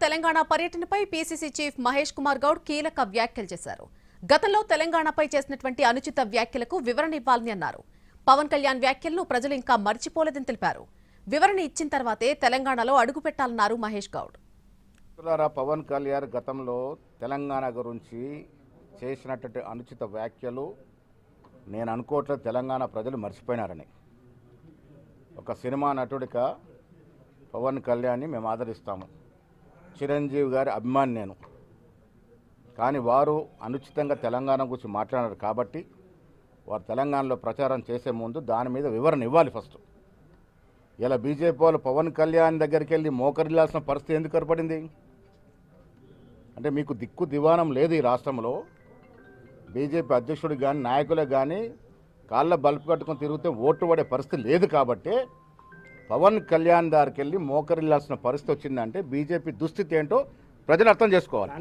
తెలంగాణ పర్యటనపై PCC chief Mahesh Kumar Goud కీలక వ్యాఖ్యలు చేశారు. గతంలో తెలంగాణపై చేసినటువంటి అనుచిత వ్యాఖ్యలకు వివరణ ఇవ్వాలని అన్నారు. పవన్ కళ్యాణ్ వ్యాఖ్యలను ప్రజలు ఇంకా మర్చిపోలేదని తెలిపారు. వివరణ ఇచ్చిన తర్వాతే తెలంగాణలో అడుగు పెట్టాలన్నారు మహేష్ గౌడ్. పవన్ కళ్యాణ్ గతంలో తెలంగాణ గురించి చేసినటువంటి అనుచిత వ్యాఖ్యలు నేను అనుకోవట్లేదు తెలంగాణ ప్రజలు మర్చిపోయినారని. ఒక సినిమా నటుడిగా పవన్ కళ్యాణ్ని మేము ఆదరిస్తాము. చిరంజీవి గారి అభిమాని నేను. కానీ వారు అనుచితంగా తెలంగాణ గురించి మాట్లాడారు కాబట్టి వారు తెలంగాణలో ప్రచారం చేసే ముందు దాని మీద వివరణ ఇవ్వాలి ఫస్ట్. ఇలా బీజేపీ వాళ్ళు పవన్ కళ్యాణ్ దగ్గరికి వెళ్ళి మోకరిల్లాల్సిన పరిస్థితి ఎందుకు ఏర్పడింది అంటే మీకు దిక్కు దివానం లేదు ఈ రాష్ట్రంలో. బీజేపీ అధ్యక్షుడు కానీ నాయకులే కానీ కాళ్ళ బల్పు కట్టుకొని తిరిగితే ఓటు పడే పరిస్థితి లేదు కాబట్టి పవన్ కళ్యాణ్ దగ్గరికి వెళ్ళి మోకరిల్లాల్సిన పరిస్థితి వచ్చిందంటే బీజేపీ దుస్థితి ఏంటో ప్రజలు అర్థం చేసుకోవాలి.